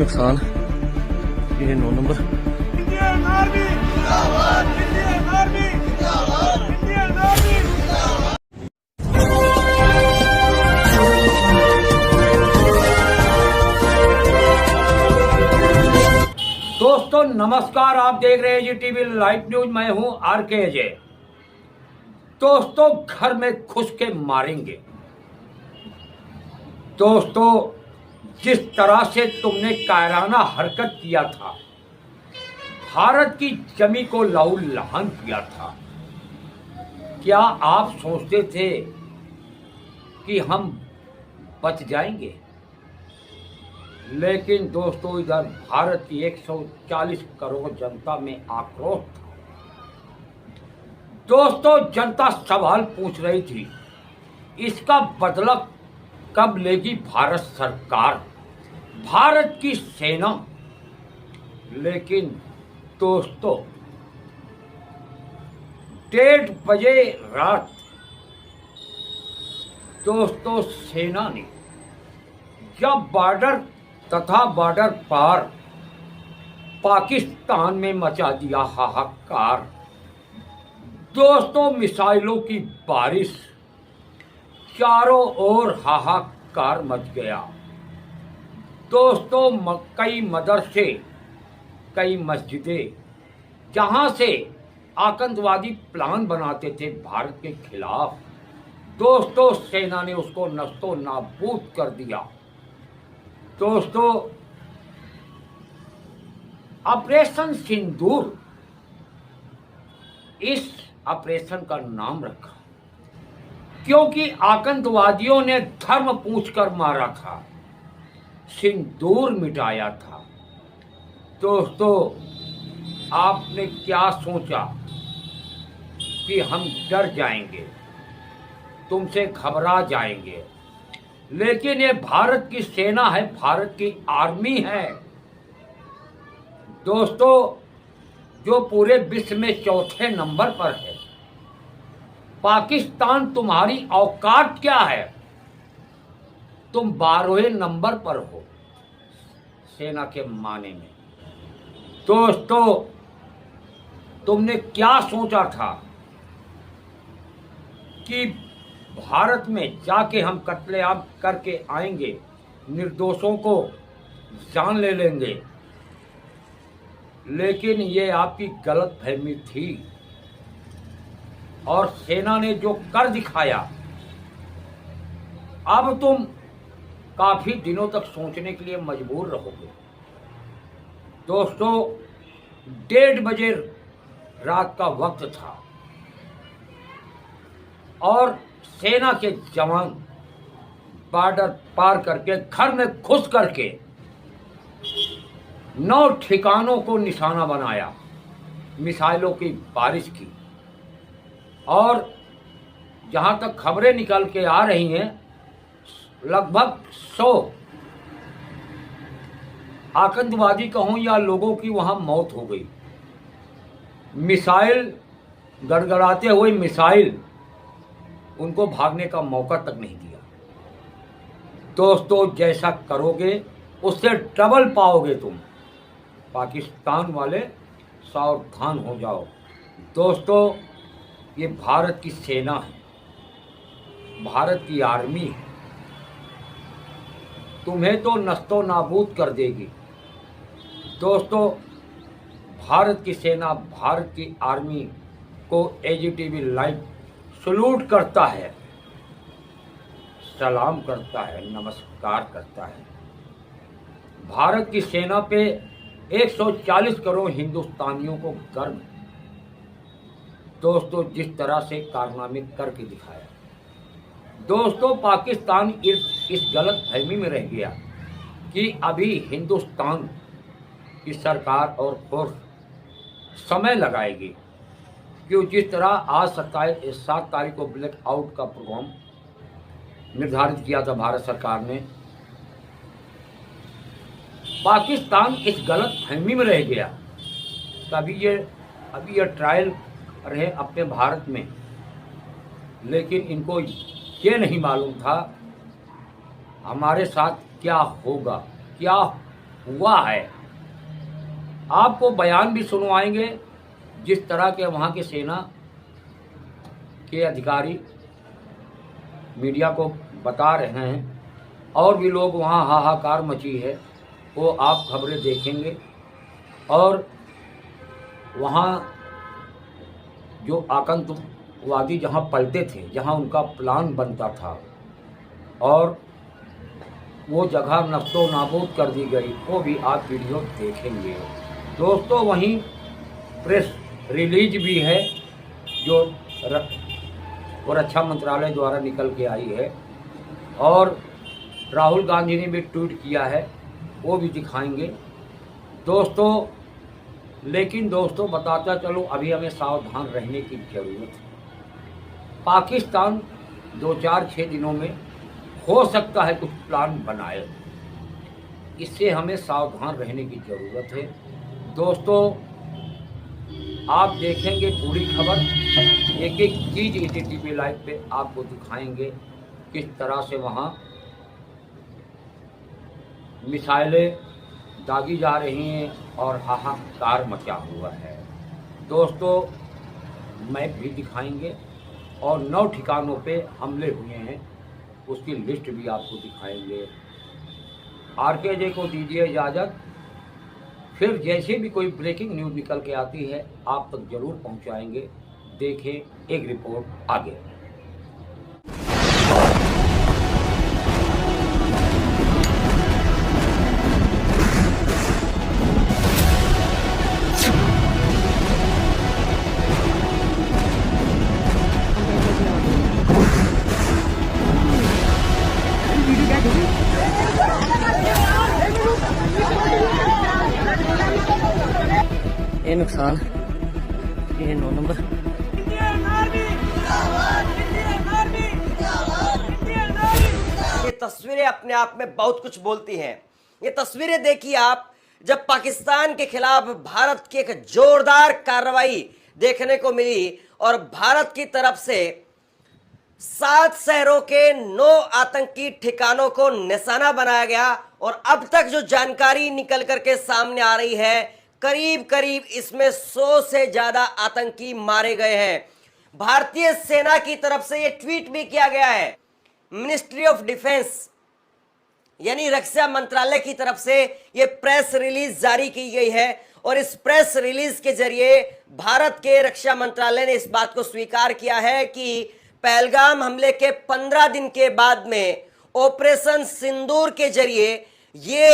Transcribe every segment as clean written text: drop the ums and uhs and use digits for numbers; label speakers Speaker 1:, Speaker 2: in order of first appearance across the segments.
Speaker 1: नुकसान। ये 9 number.
Speaker 2: Indian army जिंदाबाद, इंडियन आर्मी जिंदाबाद, इंडियन आर्मी जिंदाबाद।
Speaker 3: दोस्तों नमस्कार, आप देख रहे हैं जी टीवी लाइव न्यूज। मैं हूं आरके अजय। दोस्तों घर में घुस के मारेंगे। दोस्तों जिस तरह से तुमने कायराना हरकत किया था, भारत की जमी को लहूलुहान किया था, क्या आप सोचते थे कि हम बच जाएंगे? लेकिन दोस्तों इधर भारत की 140 करोड़ जनता में आक्रोश था। दोस्तों जनता सवाल पूछ रही थी, इसका बदला कब लेगी भारत सरकार, भारत की सेना? लेकिन दोस्तों 1:30 बजे रात दोस्तों सेना ने जब बॉर्डर तथा बॉर्डर पार पाकिस्तान में मचा दिया हाहाकार। दोस्तों मिसाइलों की बारिश, चारों ओर हाहाकार मच गया। दोस्तों कई मदरसे, कई मस्जिदें, जहां से आतंकवादी प्लान बनाते थे भारत के खिलाफ, दोस्तों सेना ने उसको नस्तो नाबूद कर दिया। दोस्तों ऑपरेशन सिंदूर, इस ऑपरेशन का नाम रखा क्योंकि आतंकवादियों ने धर्म पूछकर मारा था, सिंदूर मिटाया था। दोस्तों आपने क्या सोचा कि हम डर जाएंगे, तुमसे घबरा जाएंगे? लेकिन ये भारत की सेना है, भारत की आर्मी है दोस्तों, जो पूरे विश्व में चौथे नंबर पर है। पाकिस्तान तुम्हारी औकात क्या है? तुम 12वें नंबर पर हो सेना के माने में। दोस्तों तुमने क्या सोचा था कि भारत में जाके हम कत्लेआम करके आएंगे, निर्दोषों को जान ले लेंगे? लेकिन ये आपकी गलतफहमी थी और सेना ने जो कर दिखाया, अब तुम काफी दिनों तक सोचने के लिए मजबूर रहोगे। दोस्तों 1:30 बजे रात का वक्त था और सेना के जवान बॉर्डर पार करके घर में घुस करके 9 ठिकानों को निशाना बनाया, मिसाइलों की बारिश की। और जहां तक खबरें निकल के आ रही हैं, लगभग 100 आतंकवादी कहूं या लोगों की वहां मौत हो गई। मिसाइल, गड़गड़ाते हुए मिसाइल उनको भागने का मौका तक नहीं दिया। दोस्तों जैसा करोगे उससे डबल पाओगे तुम। पाकिस्तान वाले सावधान हो जाओ। दोस्तों ये भारत की सेना है, भारत की आर्मी है, तुम्हें तो नस्तो नाबूद कर देगी। दोस्तों भारत की सेना, भारत की आर्मी को एजीटीवी लाइव सलूट करता है, सलाम करता है, नमस्कार करता है। भारत की सेना पे 140 करोड़ हिंदुस्तानियों को गर्व है। दोस्तों जिस तरह से कारनामे करके दिखाया। दोस्तों पाकिस्तान इस गलत फहमी में रह गया कि अभी हिंदुस्तान की सरकार और फोर्स समय लगाएगी, क्यों जिस तरह आज 7 तारीख को ब्लैक आउट का प्रोग्राम निर्धारित किया था भारत सरकार ने। पाकिस्तान इस गलत फहमी में रह गया। अभी ये ट्रायल रहे अपने भारत में, लेकिन इनको ये नहीं मालूम था हमारे साथ क्या होगा, क्या हुआ है। आपको बयान भी सुनवाएंगे जिस तरह के वहाँ के सेना के अधिकारी मीडिया को बता रहे हैं, और भी लोग वहाँ हाहाकार मची है, वो आप खबरें देखेंगे। और वहाँ जो आतंकवादी जहाँ पलते थे, जहाँ उनका प्लान बनता था, और वो जगह नष्टो नाबूद कर दी गई, वो भी आप वीडियो देखेंगे। दोस्तों, वहीं प्रेस रिलीज भी है जो रक्षा मंत्रालय द्वारा निकल के आई है, और राहुल गांधी ने भी ट्वीट किया है, वो भी दिखाएंगे दोस्तों। लेकिन दोस्तों, बताता चलो, अभी हमें सावधान रहने की ज़रूरत है। पाकिस्तान 2-4-6 दिनों में हो सकता है कुछ प्लान बनाए, इससे हमें सावधान रहने की ज़रूरत है। दोस्तों, आप देखेंगे पूरी खबर, एक एक चीज़ ATTV लाइव पे आपको दिखाएंगे किस तरह से वहाँ मिसाइलें दागी जा रही हैं और हाहाकार मचा हुआ है। दोस्तों, मैप भी दिखाएंगे, और 9 ठिकानों पे हमले हुए हैं, उसकी लिस्ट भी आपको दिखाएंगे। RKJ को दीजिए इजाज़त, फिर जैसे भी कोई ब्रेकिंग न्यूज़ निकल के आती है आप तक जरूर पहुंचाएंगे। देखें एक रिपोर्ट आगे।
Speaker 1: ये नुकसान, ये 9 नंबर।
Speaker 2: इंडियन आर्मी जिंदाबाद, इंडियन आर्मी जिंदाबाद, इंडियन आर्मी।
Speaker 4: ये तस्वीरें अपने आप में बहुत कुछ बोलती हैं। ये तस्वीरें देखिए आप, जब पाकिस्तान के खिलाफ भारत की एक जोरदार कार्रवाई देखने को मिली और भारत की तरफ से 7 शहरों के 9 आतंकी ठिकानों को निशाना बनाया गया। और अब तक जो जानकारी निकल करके सामने आ रही है, करीब करीब इसमें 100 से ज्यादा आतंकी मारे गए हैं। भारतीय सेना की तरफ से यह ट्वीट भी किया गया है। मिनिस्ट्री ऑफ डिफेंस यानी रक्षा मंत्रालय की तरफ से यह प्रेस रिलीज जारी की गई है, और इस प्रेस रिलीज के जरिए भारत के रक्षा मंत्रालय ने इस बात को स्वीकार किया है कि पहलगाम हमले के 15 दिन के बाद में ऑपरेशन सिंदूर के जरिए ये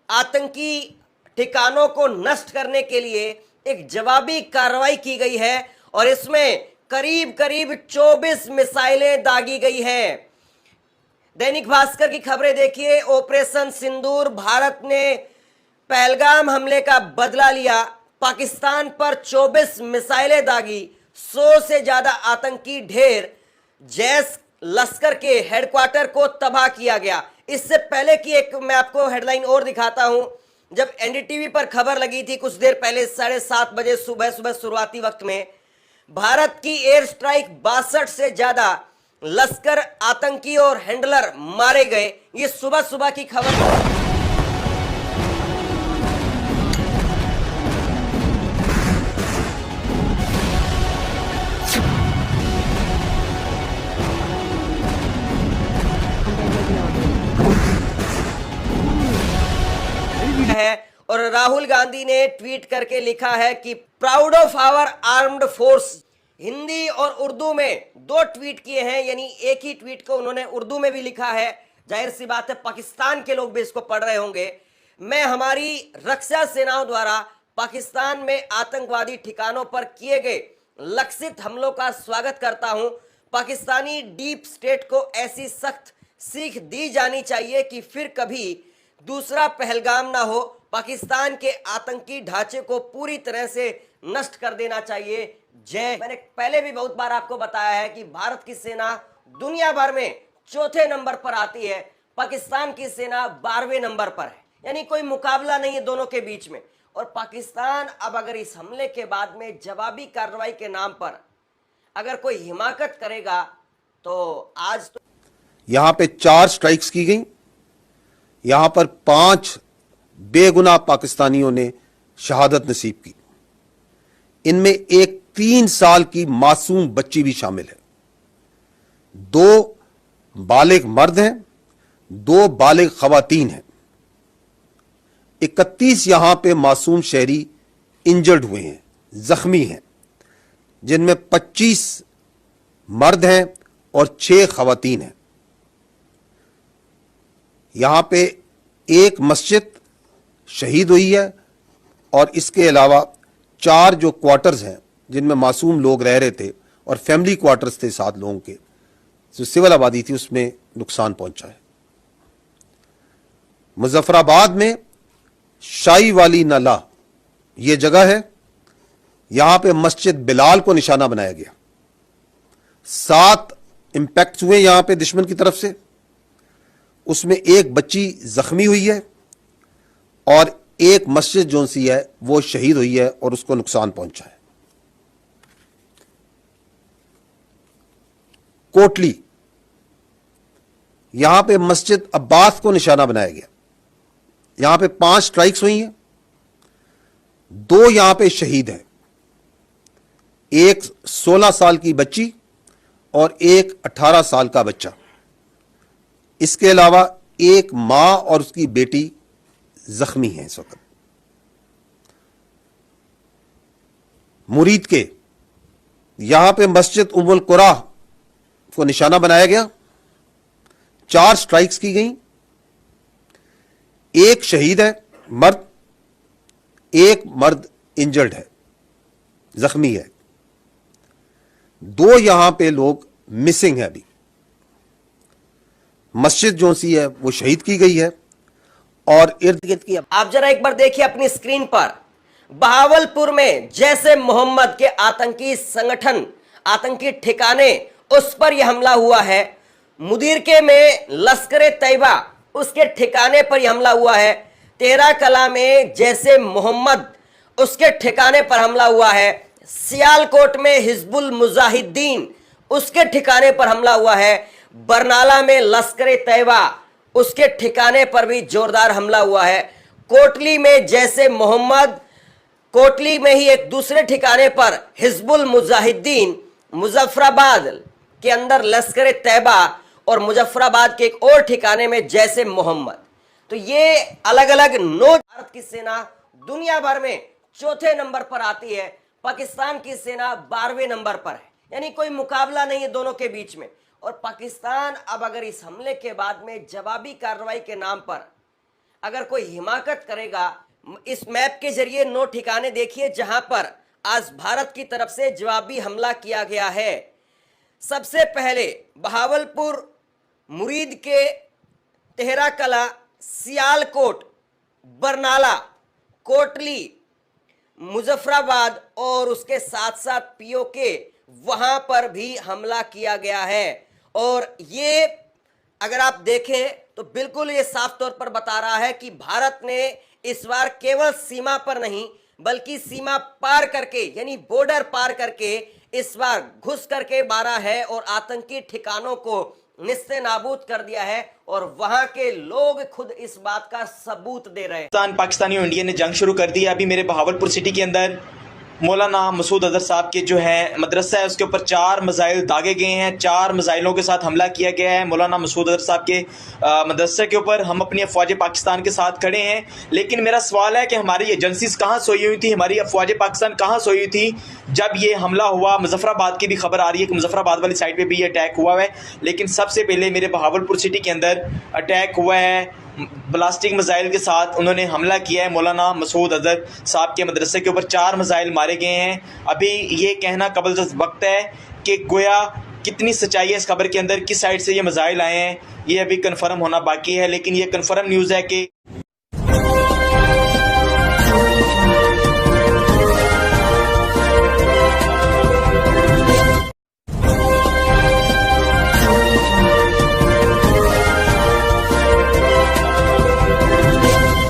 Speaker 4: आतंकी ठिकानों को नष्ट करने के लिए एक जवाबी कार्रवाई की गई है, और इसमें करीब करीब 24 मिसाइलें दागी गई हैं। दैनिक भास्कर की खबरें देखिए। ऑपरेशन सिंदूर, भारत ने पहलगाम हमले का बदला लिया, पाकिस्तान पर 24 मिसाइलें दागी, 100 से ज्यादा आतंकी ढेर, जैश लश्कर के हेडक्वार्टर को तबाह किया गया। इससे पहले की एक मैं आपको हेडलाइन और दिखाता हूं। जब NDTV पर खबर लगी थी कुछ देर पहले 7:30 बजे सुबह शुरुआती वक्त में, भारत की एयर स्ट्राइक 62 से ज्यादा लश्कर आतंकी और हैंडलर मारे गए। ये सुबह की खबर। है और राहुल गांधी ने ट्वीट करके लिखा है कि proud of our armed force. Hindi और उर्दू में 2 ट्वीट किए हैं, यानी एक ही ट्वीट को उन्होंने उर्दू में भी लिखा है। जाहिर सी बात है पाकिस्तान के लोग भी इसको पढ़ रहे होंगे। मैं हमारी रक्षा सेनाओं द्वारा पाकिस्तान में आतंकवादी ठिकानों पर किए गए लक्षित हमलों का स्वागत करता हूं। पाकिस्तानी डीप स्टेट को ऐसी सख्त सीख दी जानी चाहिए कि फिर कभी दूसरा पहलगाम ना हो। पाकिस्तान के आतंकी ढांचे को पूरी तरह से नष्ट कर देना चाहिए। जय। मैंने पहले भी बहुत बार आपको बताया है कि भारत की सेना दुनिया भर में 4थे नंबर पर आती है, पाकिस्तान की सेना 12वें नंबर पर है, यानी कोई मुकाबला नहीं है दोनों के बीच में। और पाकिस्तान अब अगर इस हमले के बाद में जवाबी कार्रवाई के नाम पर अगर कोई हिमाकत करेगा तो आज तो
Speaker 5: यहां पे 4 स्ट्राइक्स की गई, यहां पर 5 बेगुनाह पाकिस्तानियों ने शहादत नसीब की। इनमें एक 3 साल की मासूम बच्ची भी शामिल है। 2 बालिग मर्द हैं, 2 बालिग खवातीन हैं। 31 यहां पे मासूम शहरी इंजर्ड हुए हैं, जख्मी हैं, जिनमें 25 मर्द हैं और 6 खवातीन हैं। यहां पे एक मस्जिद शहीद हुई है और इसके अलावा 4 जो क्वार्टर्स हैं जिनमें मासूम लोग रह रहे थे और फैमिली क्वार्टर्स थे 7 लोगों के, जो सिविल आबादी थी, उसमें नुकसान पहुंचा है। मुजफ्फराबाद में शाही वाली नाला ये जगह है, यहां पे मस्जिद बिलाल को निशाना बनाया गया। 7 इंपैक्ट हुए यहां पे दुश्मन की तरफ से, उसमें एक बच्ची जख्मी हुई है और एक मस्जिद जो सी है वो शहीद हुई है और उसको नुकसान पहुंचा है। कोटली, यहां पे मस्जिद अब्बास को निशाना बनाया गया। यहां पे 5 स्ट्राइक्स हुई हैं, 2 यहां पे शहीद हैं, एक 16 साल की बच्ची और एक 18 साल का बच्चा। इसके अलावा एक मां और उसकी बेटी जख्मी हैं इस वक्त। मुरीद के यहां पे मस्जिद उम्मुल कुरा को निशाना बनाया गया, 4 स्ट्राइक्स की गई, एक शहीद है मर्द, एक मर्द इंजर्ड है, जख्मी है, 2 यहां पे लोग मिसिंग है। अभी मस्जिद जो सी है वो शहीद की गई है और इर्द गिर्द की।
Speaker 4: आप जरा एक बार देखिए अपनी स्क्रीन पर, बहावलपुर में जैसे मोहम्मद के आतंकी संगठन, आतंकी ठिकाने, उस पर यह हमला हुआ है। मुदीर के में लश्कर तैयबा, उसके ठिकाने पर यह हमला हुआ है। तेरा कला में जैसे मोहम्मद, उसके ठिकाने पर हमला हुआ है। सियालकोट में हिजबुल मुजाहिदीन, उसके ठिकाने पर हमला हुआ है। बरनाला में लश्कर तैयबा, उसके ठिकाने पर भी जोरदार हमला हुआ है। कोटली में जैसे मोहम्मद, कोटली में ही एक दूसरे ठिकाने पर हिजबुल मुजाहिदीन, मुजफ्फराबाद के अंदर लश्कर तैयबा और मुजफ्फराबाद के एक और ठिकाने में जैसे मोहम्मद। तो ये अलग अलग नोट। भारत की सेना दुनिया भर में 4थे नंबर पर आती है, पाकिस्तान की सेना 12वें नंबर पर है, यानी कोई मुकाबला नहीं है दोनों के बीच में। और पाकिस्तान अब अगर इस हमले के बाद में जवाबी कार्रवाई के नाम पर अगर कोई हिमाकत करेगा, इस मैप के जरिए 9 ठिकाने देखिए जहां पर आज भारत की तरफ से जवाबी हमला किया गया है। सबसे पहले बहावलपुर, मुरीद के, तेहरा कला, सियालकोट, बरनाला, कोटली, मुजफ्फराबाद और उसके साथ साथ पीओके, वहां पर भी हमला किया गया है। और ये अगर आप देखें तो बिल्कुल ये साफ तौर पर बता रहा है कि भारत ने इस बार केवल सीमा पर नहीं बल्कि सीमा पार करके, यानी बॉर्डर पार करके इस बार घुस करके मारा है और आतंकी ठिकानों को निस्ते नाबूद कर दिया है। और वहां के लोग खुद इस बात का सबूत दे रहे हैं।
Speaker 6: पाकिस्तानी और इंडिया ने जंग शुरू कर दी है। अभी मेरे बहावलपुर सिटी के अंदर मौलाना मसूद अजहर साहब के जो है मदरसा है उसके ऊपर 4 मिसाइल दागे गए हैं। 4 मिसाइलों के साथ हमला किया गया है मौलाना मसूद अजहर साहब के मदरसे के ऊपर। हम अपनी अफवाज पाकिस्तान के साथ खड़े हैं, लेकिन मेरा सवाल है कि हमारी एजेंसीज कहाँ सोई हुई थी, हमारी अफवाज पाकिस्तान कहाँ सोई हुई थी जब ये हमला हुआ। मुजफ्फराबाद की भी खबर आ रही है कि मुजफ्फराबाद वाली साइड पर भी ये अटैक हुआ है, लेकिन सबसे पहले मेरे बहावलपुर सिटी के अंदर अटैक हुआ है ब्लास्टिक मिसाइल के साथ। उन्होंने हमला किया है मौलाना मसूद अजहर साहब के मदरसे के ऊपर। 4 मिसाइल मारे गए हैं। अभी ये कहना कबल वक्त है कि गोया कितनी सच्चाई है इस खबर के अंदर, किस साइड से ये मिसाइल आए हैं, ये अभी कन्फर्म होना बाकी है। लेकिन ये कन्फर्म न्यूज़ है कि